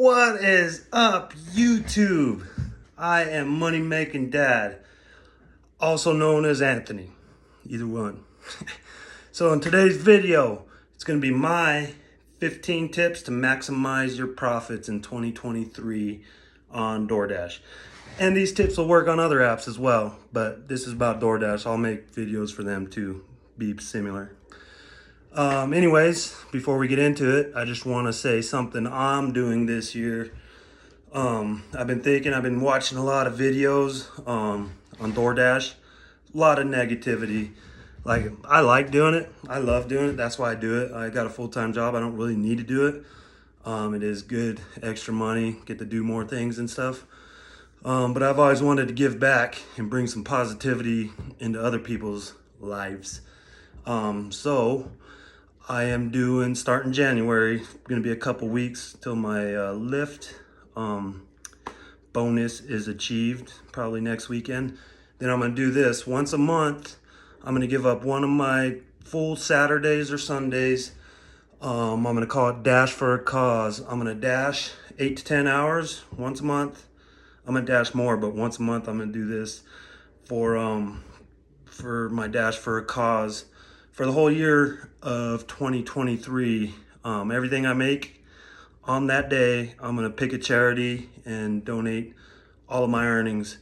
What is up, YouTube? I am Money Making Dad, also known as Anthony. Either one. So in today's video, it's going to be my 15 tips to maximize your profits in 2023 on DoorDash. And these tips will work on other apps as well, but this is about DoorDash. I'll make videos for them to be similar. Anyways, before we get into it, I just want to say something I'm doing this year. I've been watching a lot of videos on DoorDash, a lot of negativity. Like, I like doing it. I love doing it. That's why I do it. I got a full-time job. I don't really need to do it. It is good, extra money, get to do more things and stuff. But I've always wanted to give back and bring some positivity into other people's lives. So I am starting January, going to be a couple weeks till my lift bonus is achieved, probably next weekend. Then I'm going to do this once a month. I'm going to give up one of my full Saturdays or Sundays. I'm going to call it Dash for a Cause. I'm going to dash 8 to 10 hours once a month. I'm going to dash more, but once a month I'm going to do this for my Dash for a Cause. For the whole year of 2023, everything I make on that day, I'm going to pick a charity and donate all of my earnings.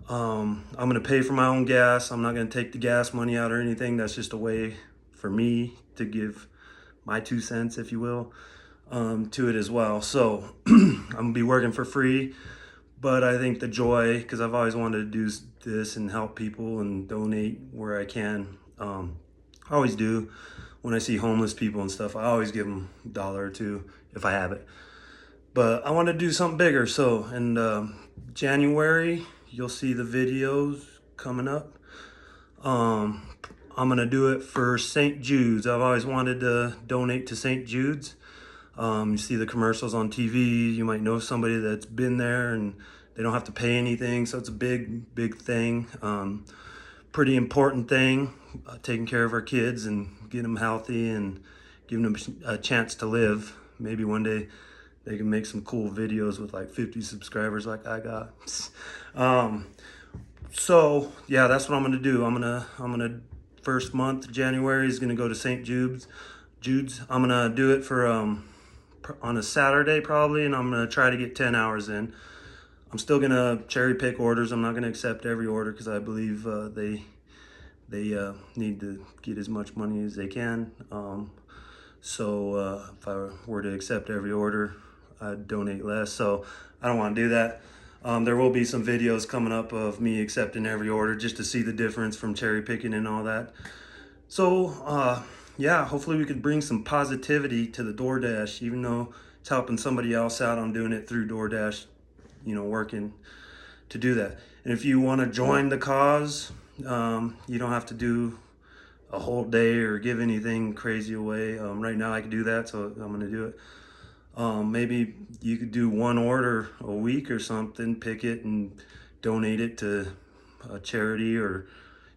I'm going to pay for my own gas. I'm not going to take the gas money out or anything. That's just a way for me to give my 2 cents, if you will, to it as well. So I'm going to be working for free. But I think the joy, because I've always wanted to do this and help people and donate where I can. I always do. When I see homeless people and stuff, I always give them $1 or $2 if I have it. But I want to do something bigger. So in January, you'll see the videos coming up. I'm going to do it for St. Jude's. I've always wanted to donate to St. Jude's. You see the commercials on TV. You might know somebody that's been there and they don't have to pay anything. So it's a big thing. Pretty important thing, taking care of our kids and getting them healthy and giving them a chance to live. Maybe one day they can make some cool videos with like 50 subscribers like I got. So yeah, that's what I'm gonna do. I'm gonna first month, January, is gonna go to St. Jude's. I'm gonna do it for on a Saturday probably, and I'm gonna try to get 10 hours in. I'm still gonna cherry pick orders. I'm not gonna accept every order because I believe they need to get as much money as they can. So if I were to accept every order, I'd donate less. So I don't want to do that. There will be some videos coming up of me accepting every order just to see the difference from cherry picking and all that. So yeah, hopefully we could bring some positivity to the DoorDash, even though it's helping somebody else out. I'm doing it through DoorDash, working to do that. And if you want to join the cause, you don't have to do a whole day or give anything crazy away. Right now I can do that, so I'm going to do it. Maybe you could do one order a week or something, pick it and donate it to a charity or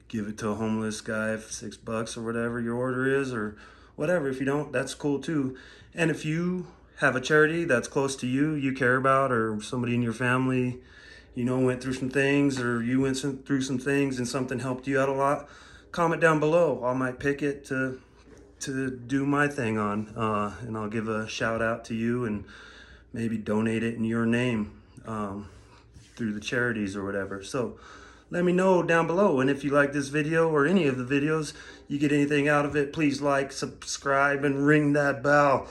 give it to a homeless guy for $6 or whatever your order is, or whatever. If you don't, that's cool too. And if you have a charity that's close to you care about, or somebody in your family, went through some things, or you went through some things and something helped you out a lot, comment down below. I might pick it to do my thing on, and I'll give a shout out to you and maybe donate it in your name through the charities or whatever. So let me know down below. And if you like this video or any of the videos, you get anything out of it, please like, subscribe, and ring that bell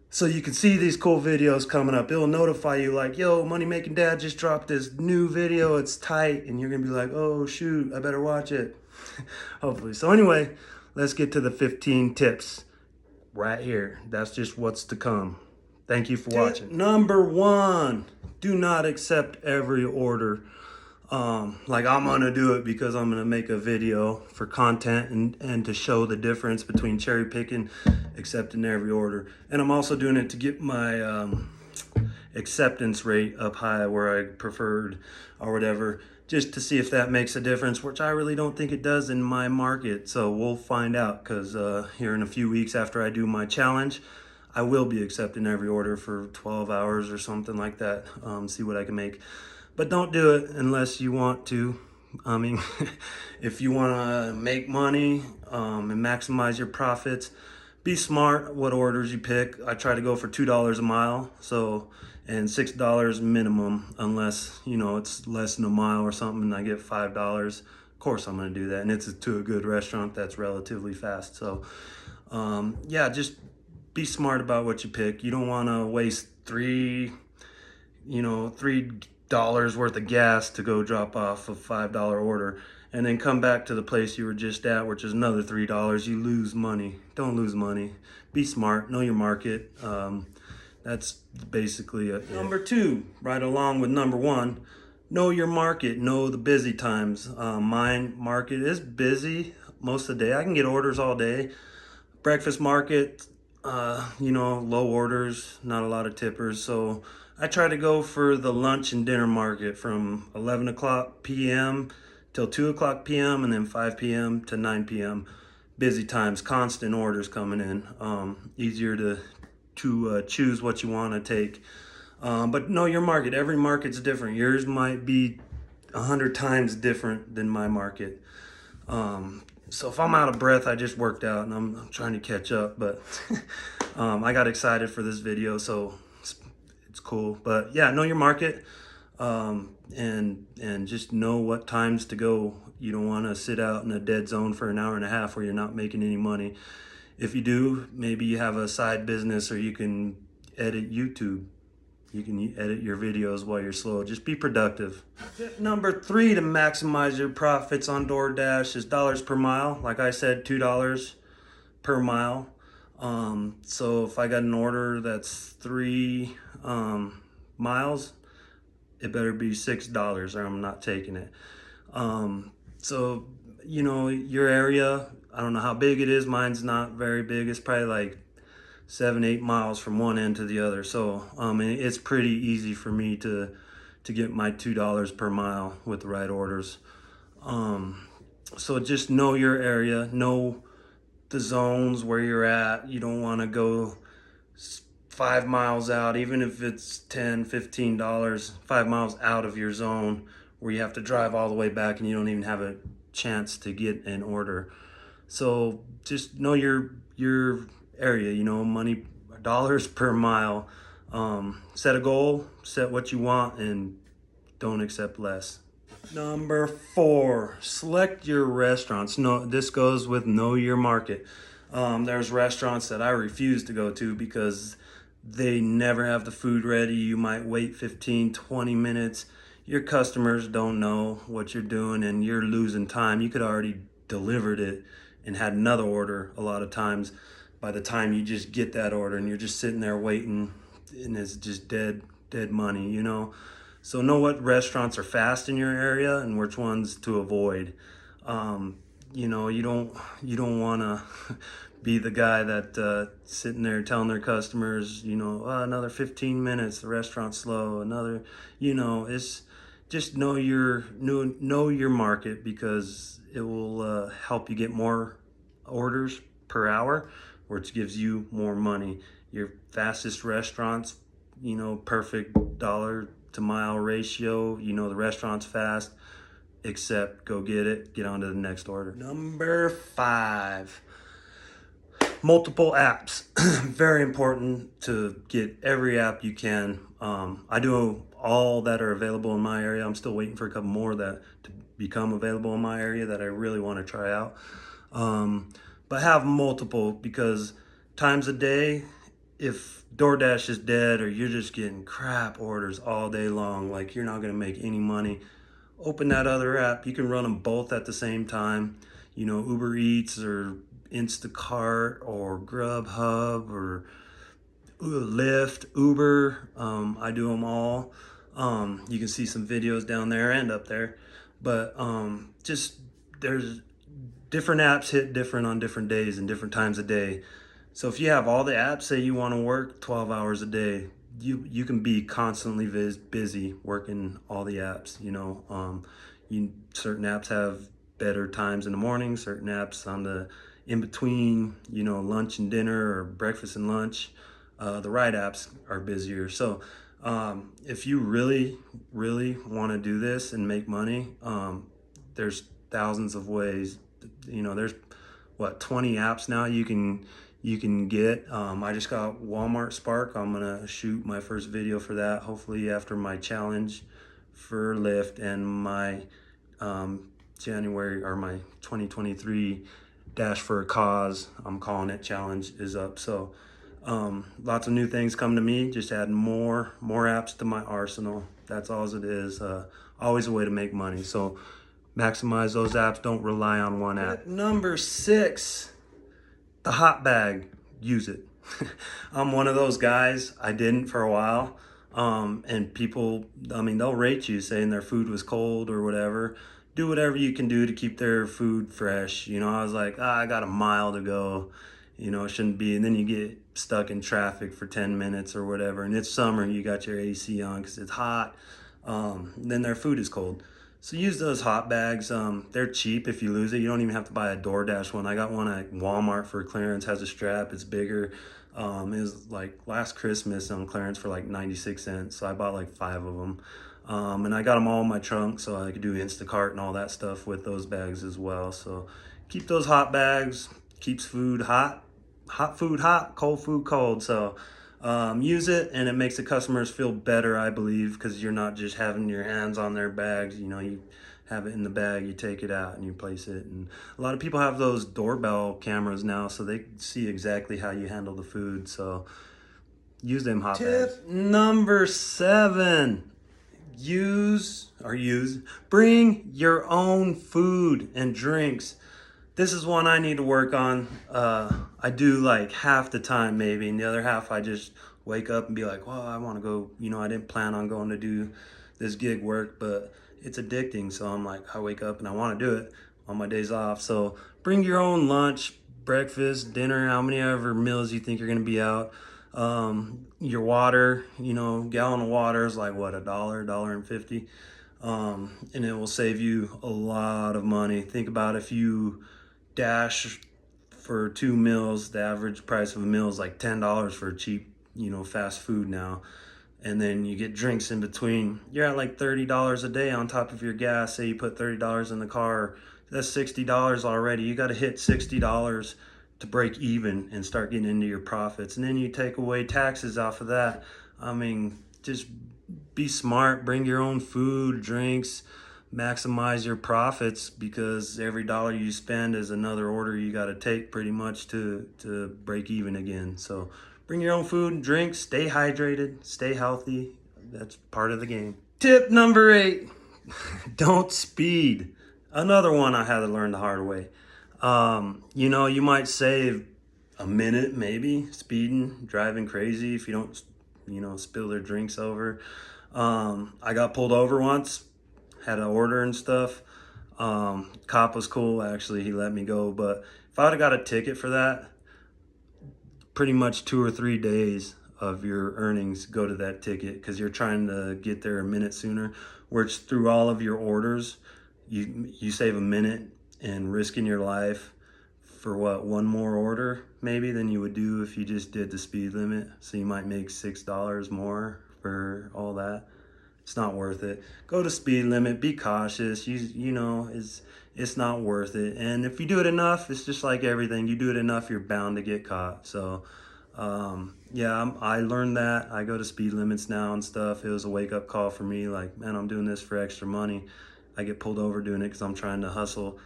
so you can see these cool videos coming up. It'll notify you like, yo, Money Making Dad just dropped this new video. It's tight. And you're going to be like, oh, shoot, I better watch it. Hopefully. So anyway, let's get to the 15 tips right here. That's just what's to come. Thank you for watching. Number 1, do not accept every order. Like, I'm gonna do it because I'm gonna make a video for content and to show the difference between cherry picking, accepting every order. And I'm also doing it to get my acceptance rate up high where I preferred or whatever, just to see if that makes a difference, which I really don't think it does in my market. So we'll find out, because here in a few weeks after I do my challenge, I will be accepting every order for 12 hours or something like that. See what I can make. But don't do it unless you want to. I mean, if you want to make money and maximize your profits, be smart what orders you pick. I try to go for $2 a mile, so, and $6 minimum, unless, you know, it's less than a mile or something and I get $5. Of course I'm going to do that, and it's to a good restaurant that's relatively fast. So yeah, just be smart about what you pick. You don't want to waste $3 worth of gas to go drop off a $5 order and then come back to the place you were just at, which is another $3. You lose money. Don't lose money. Be smart. Know your market. That's basically it. Number two, right along with number one, know your market. Know the busy times. Mine market is busy most of the day. I can get orders all day. Breakfast market, low orders, not a lot of tippers. So I try to go for the lunch and dinner market from 11 o'clock p.m. till 2 o'clock p.m. and then 5 p.m. to 9 p.m. Busy times, constant orders coming in. Easier to choose what you want to take. But know your market. Every market's different. Yours might be 100 times different than my market. So if I'm out of breath, I just worked out and I'm trying to catch up, but I got excited for this video, so it's cool. But yeah, know your market, and just know what times to go. You don't want to sit out in a dead zone for an hour and a half where you're not making any money. If you do, maybe you have a side business, or you can edit YouTube. You can edit your videos while you're slow. Just be productive. Tip number 3 to maximize your profits on DoorDash is dollars per mile. Like I said, $2 per mile. So if I got an order that's 3 miles, it better be $6 or I'm not taking it. So, your area, I don't know how big it is. Mine's not very big. It's probably like 7-8 miles from one end to the other. So and it's pretty easy for me to get my $2 per mile with the right orders. So just know your area, know the zones where you're at. You don't want to go 5 miles out, even if it's $10-15, 5 miles out of your zone where you have to drive all the way back and you don't even have a chance to get an order. So just know your area, money, dollars per mile. Set a goal, set what you want, and don't accept less. Number 4, select your restaurants. No, this goes with know your market. There's restaurants that I refuse to go to because they never have the food ready. You might wait 15-20 minutes. Your customers don't know what you're doing and you're losing time. You could already delivered it and had another order a lot of times by the time you just get that order, and you're just sitting there waiting, and it's just dead money, So know what restaurants are fast in your area and which ones to avoid. You don't want to be the guy that sitting there telling their customers, another 15 minutes, the restaurant's slow, another, it's just know your market, because it will help you get more orders per hour, which gives you more money. Your fastest restaurants, perfect dollar to mile ratio, the restaurant's fast, except go get it, get on to the next order. Number 5, multiple apps. Very important to get every app you can. I do all that are available in my area. I'm still waiting for a couple more to become available in my area that I really want to try out. But have multiple, because times a day, if DoorDash is dead or you're just getting crap orders all day long, like you're not going to make any money, open that other app. You can run them both at the same time. Uber Eats or Instacart or Grubhub or Lyft, Uber. I do them all. You can see some videos down there and up there. But just there's different apps hit different on different days and different times of day. So if you have all the apps, say you want to work 12 hours a day, you can be constantly busy working all the apps. Certain apps have better times in the morning, certain apps on the in between, lunch and dinner, or breakfast and lunch. The right apps are busier. So if you really, really want to do this and make money, there's thousands of ways. There's 20 apps now you can get. I just got Walmart Spark. I'm gonna shoot my first video for that, hopefully after my challenge for Lyft and my January, or my 2023 Dash for a Cause, I'm calling it, challenge is up. So lots of new things come to me. Just add more apps to my arsenal. That's all it is. Always a way to make money. So maximize those apps. Don't rely on one app. Number 6, the hot bag. Use it. I'm one of those guys. I didn't for a while. And people, they'll rate you saying their food was cold or whatever. Do whatever you can do to keep their food fresh. I was like, I got a mile to go. It shouldn't be. And then you get stuck in traffic for 10 minutes or whatever. And it's summer and you got your AC on because it's hot. Then their food is cold. So use those hot bags. They're cheap if you lose it. You don't even have to buy a DoorDash one. I got one at Walmart for clearance, has a strap, it's bigger. It was like last Christmas on clearance for like 96 cents. So I bought like 5 of them. And I got them all in my trunk so I could do Instacart and all that stuff with those bags as well. So keep those hot bags, keeps food hot, hot food hot, cold food cold. So use it, and it makes the customers feel better, I believe, because you're not just having your hands on their bags. You have it in the bag, you take it out and you place it. And a lot of people have those doorbell cameras now, so they see exactly how you handle the food. So use them hot bags. Tip number 7. Bring your own food and drinks. This is one I need to work on. I do like half the time maybe, and the other half I just wake up and be like, well, I want to go, I didn't plan on going to do this gig work, but it's addicting. So I'm like, I wake up and I want to do it on my days off. So bring your own lunch, breakfast, dinner, how many ever meals you think you're going to be out. Your water, gallon of water is like what, $1.50. And it will save you a lot of money. Think about if you Dash for 2 meals, the average price of a meal is like $10 for cheap, fast food now. And then you get drinks in between. You're at like $30 a day on top of your gas. Say you put $30 in the car, that's $60 already. You got to hit $60 to break even and start getting into your profits. And then you take away taxes off of that. Just be smart, bring your own food, drinks, maximize your profits, because every dollar you spend is another order you got to take pretty much to break even again. So bring your own food and drinks, stay hydrated, stay healthy. That's part of the game. Tip number 8, don't speed. Another one I had to learn the hard way. You might save a minute maybe speeding, driving crazy if you don't, spill their drinks over. I got pulled over once, had an order and stuff. Cop was cool, actually, he let me go. But if I would have got a ticket for that, pretty much 2 or 3 days of your earnings go to that ticket, because you're trying to get there a minute sooner. Which through all of your orders, you save a minute and risking your life for one more order maybe than you would do if you just did the speed limit. So you might make $6 more for all that. It's not worth it. Go to speed limit, be cautious. It's not worth it. And if you do it enough, it's just like everything. You do it enough, you're bound to get caught. So I learned that. I go to speed limits now and stuff. It was a wake-up call for me, like, man, I'm doing this for extra money. I get pulled over doing it because I'm trying to hustle,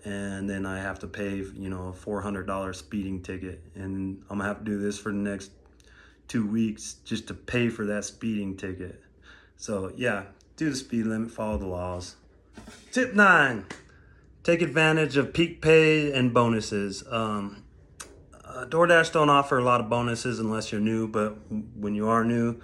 and then I have to pay a $400 speeding ticket, and I'm gonna have to do this for the next 2 weeks just to pay for that speeding ticket. So yeah, do the speed limit, follow the laws. Tip 9, take advantage of peak pay and bonuses. DoorDash don't offer a lot of bonuses unless you're new, but when you are new,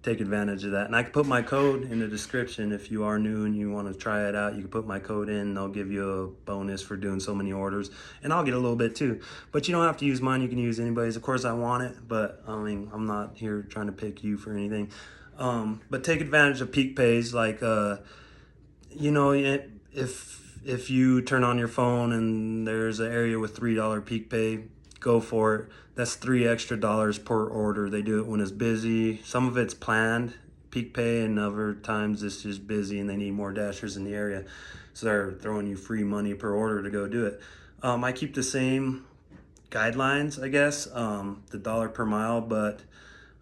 take advantage of that. And I can put my code in the description. If you are new and you want to try it out, you can put my code in. They'll give you a bonus for doing so many orders, and I'll get a little bit too. But you don't have to use mine. You can use anybody's. Of course I want it, but I'm not here trying to pick you for anything. But take advantage of peak pays. Like if you turn on your phone and there's an area with $3 peak pay, go for it. That's $3 extra per order. They do it when it's busy. Some of it's planned, peak pay, and other times it's just busy and they need more dashers in the area. So they're throwing you free money per order to go do it. I keep the same guidelines, I guess, the dollar per mile, but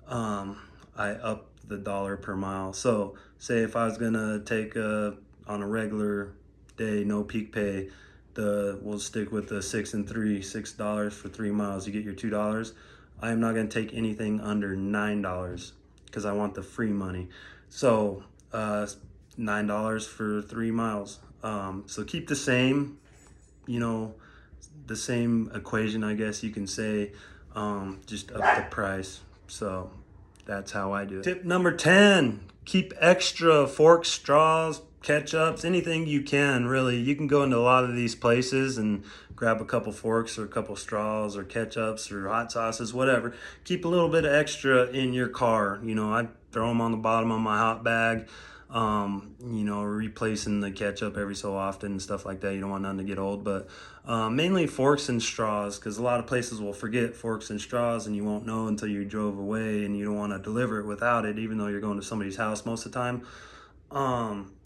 I up the dollar per mile. So say if I was gonna take on a regular day, no peak pay, we'll stick with the 6 and 3, $6 for 3 miles. You get your $2. I am not gonna take anything under $9 because I want the free money. So $9 for 3 miles. So keep the same, the same equation, I guess you can say, just up the price. So that's how I do it. Tip number 10, keep extra forks, straws, ketchups, anything you can, really. You can go into a lot of these places and grab a couple forks or a couple straws or ketchups or hot sauces, whatever. Keep a little bit of extra in your car. I throw them on the bottom of my hot bag. Replacing the ketchup every so often and stuff like that. You don't want nothing to get old, but mainly forks and straws, because a lot of places will forget forks and straws and you won't know until you drove away, and you don't want to deliver it without it, even though you're going to somebody's house most of the time.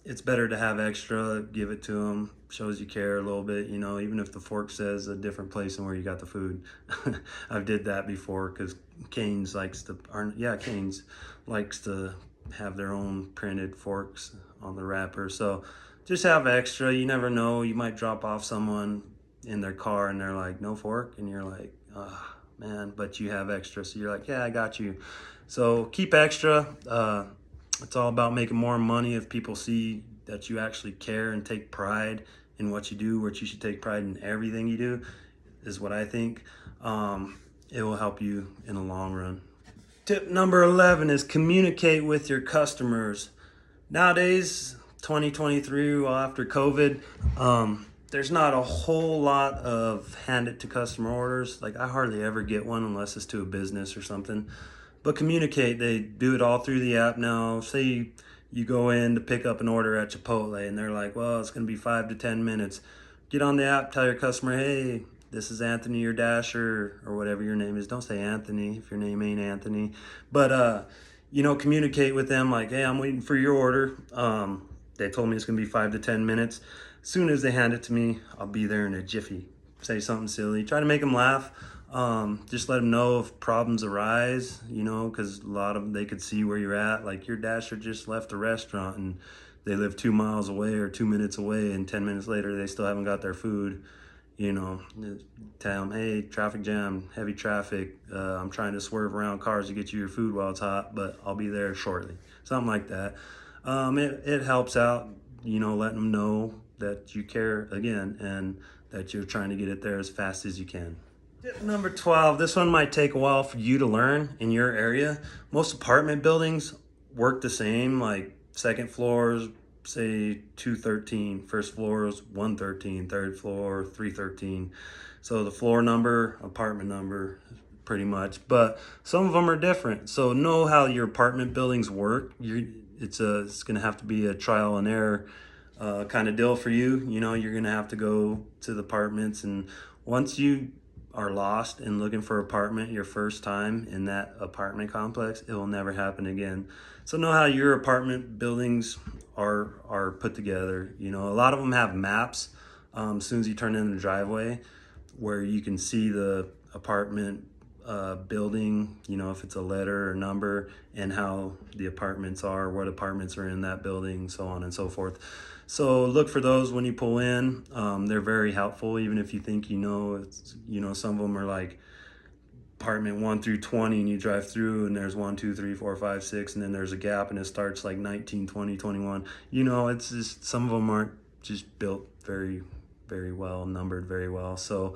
It's better to have extra, give it to them, shows you care a little bit, even if the fork says a different place than where you got the food. I've did that before, because Cane's likes to have their own printed forks on the wrapper. So just have extra. You never know, you might drop off someone in their car and they're like, no fork, and you're like, oh man, but you have extra, so you're like, yeah, I got you. So keep extra. It's all about making more money. If people see that you actually care and take pride in what you do, which you should take pride in everything you do, is what I think. It will help you in the long run. Tip number 11 is communicate with your customers. Nowadays, 2023, well, after COVID, there's not a whole lot of hand it to customer orders. Like, I hardly ever get one unless it's to a business or something. But communicate, they do it all through the app now. Say you go in to pick up an order at Chipotle and they're like, well, it's gonna be 5 to 10 minutes. Get on the app, tell your customer, hey, this is Anthony, your dasher, or whatever your name is. Don't say Anthony if your name ain't Anthony. But, communicate with them like, hey, I'm waiting for your order. They told me it's going to be 5 to 10 minutes. As soon as they hand it to me, I'll be there in a jiffy. Say something silly. Try to make them laugh. Just let them know if problems arise, because a lot of them, they could see where you're at. Like, your dasher just left the restaurant and they live 2 miles away or 2 minutes away, and 10 minutes later, they still haven't got their food. Tell them, hey, traffic jam, heavy traffic. I'm trying to swerve around cars to get you your food while it's hot, but I'll be there shortly. Something like that. It helps out, letting them know that you care again and that you're trying to get it there as fast as you can. Tip number 12, this one might take a while for you to learn in your area. Most apartment buildings work the same, like second floors, say 213, first floor is 113, third floor 313. So the floor number, apartment number, pretty much. But some of them are different. So know how your apartment buildings work. It's going to have to be a trial and error kind of deal for you. You're going to have to go to the apartments, and once you are lost and looking for an apartment your first time in that apartment complex, it will never happen again. So know how your apartment buildings are put together. A lot of them have maps as soon as you turn in the driveway, where you can see the apartment building, if it's a letter or number, and how the apartments are, what apartments are in that building, so on and so forth. So look for those when you pull in. They're very helpful, even if you think some of them are like apartment 1 through 20, and you drive through and there's 1, 2, 3, 4, 5, 6, and then there's a gap and it starts like 19, 20, 21. It's just, some of them aren't just built very, very well, numbered very well. So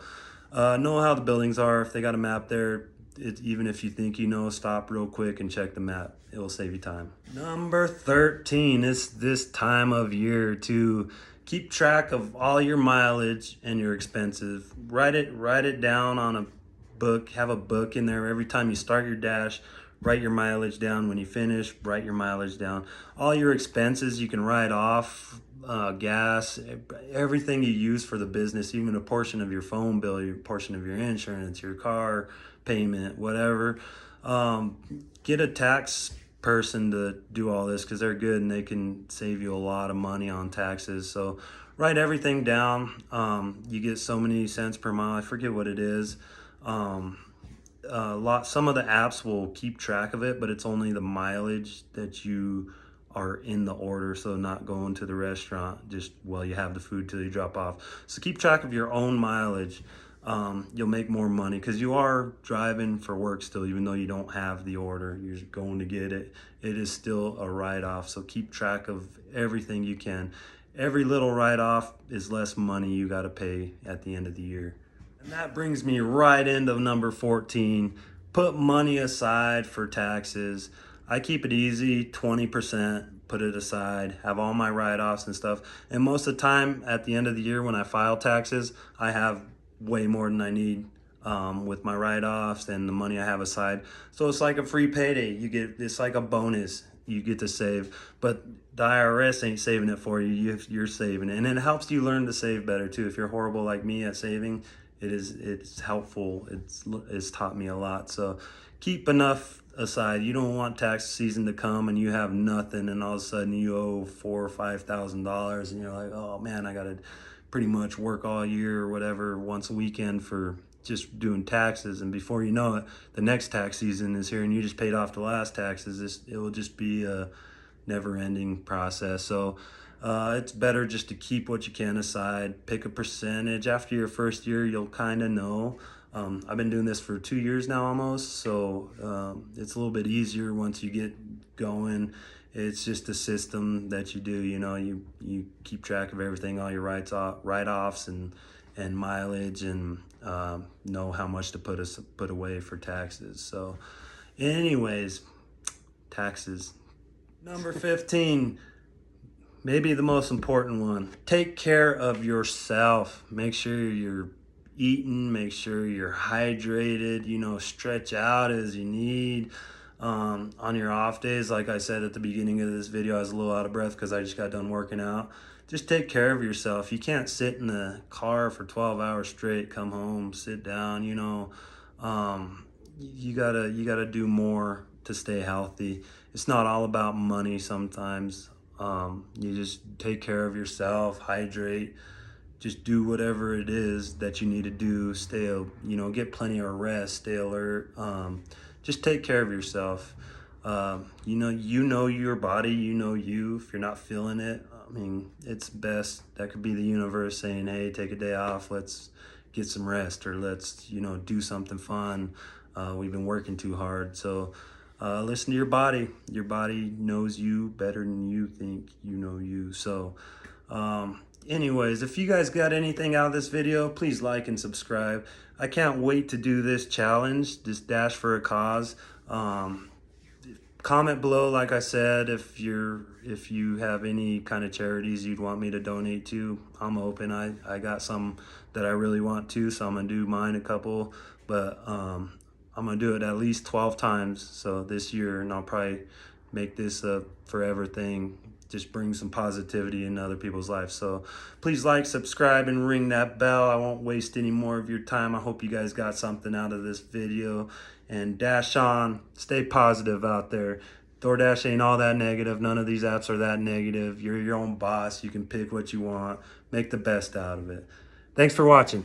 know how the buildings are. If they got a map there, even if you think stop real quick and check the map. It will save you time. Number 13 is this time of year to keep track of all your mileage and your expenses. Write it down on a book. Have a book in there. Every time you start your dash, write your mileage down. When you finish, write your mileage down. All your expenses you can write off, gas, everything you use for the business, even a portion of your phone bill, a portion of your insurance, your car payment, whatever. Get a tax person to do all this because they're good and they can save you a lot of money on taxes. So write everything down. You get so many cents per mile. I forget what it is. Some of the apps will keep track of it, but it's only the mileage that you are in the order, so not going to the restaurant just while you have the food till you drop off. So keep track of your own mileage. You'll make more money because you are driving for work still, even though you don't have the order, you're going to get it. It is still a write-off, so keep track of everything you can. Every little write-off is less money you got to pay at the end of the year. And that brings me right into number 14. Put money aside for taxes. I keep it easy, 20%, put it aside, have all my write-offs and stuff. And most of the time at the end of the year when I file taxes, I have way more than I need with my write-offs and the money I have aside. So it's like a free payday. It's like a bonus you get to save, but the IRS ain't saving it for you. You're saving it. And it helps you learn to save better too. If you're horrible like me at saving, it's helpful. It's taught me a lot. So keep enough aside. You don't want tax season to come and you have nothing and all of a sudden you owe $4,000 or $5,000 and you're like, oh man, I gotta pretty much work all year or whatever once a weekend for just doing taxes, and before you know it, the next tax season is here and you just paid off the last taxes. It will just be a never-ending process. So it's better just to keep what you can aside, pick a percentage. After your first year, you'll kind of know. I've been doing this for 2 years now almost, so it's a little bit easier once you get going. It's just a system that you do, you keep track of everything, all your write-offs and mileage, and know how much to put away for taxes. So anyways, taxes. Number 15, maybe the most important one. Take care of yourself. Make sure you're eating, make sure you're hydrated, stretch out as you need. On your off days, like I said at the beginning of this video, I was a little out of breath because I just got done working out. Just take care of yourself. You can't sit in the car for 12 hours straight, come home, sit down, you gotta do more to stay healthy. It's not all about money sometimes. You just take care of yourself, hydrate, just do whatever it is that you need to do. Get plenty of rest, stay alert. Just take care of yourself. You know your body, you. If you're not feeling it, it's best. That could be the universe saying, hey, take a day off. Let's get some rest, or let's, do something fun. We've been working too hard. So listen to your body. Your body knows you better than you think you know you. So anyways, if you guys got anything out of this video, please like and subscribe. I can't wait to do this challenge, this Dash for a Cause. Comment below, like I said, if you have any kind of charities you'd want me to donate to. I'm open. I got some that I really want to, so I'm gonna do mine a couple, but I'm gonna do it at least 12 times so this year, and I'll probably make this a forever thing. Just bring some positivity in other people's lives. So please like, subscribe, and ring that bell. I won't waste any more of your time. I hope you guys got something out of this video. And dash on, stay positive out there. DoorDash ain't all that negative. None of these apps are that negative. You're your own boss. You can pick what you want. Make the best out of it. Thanks for watching.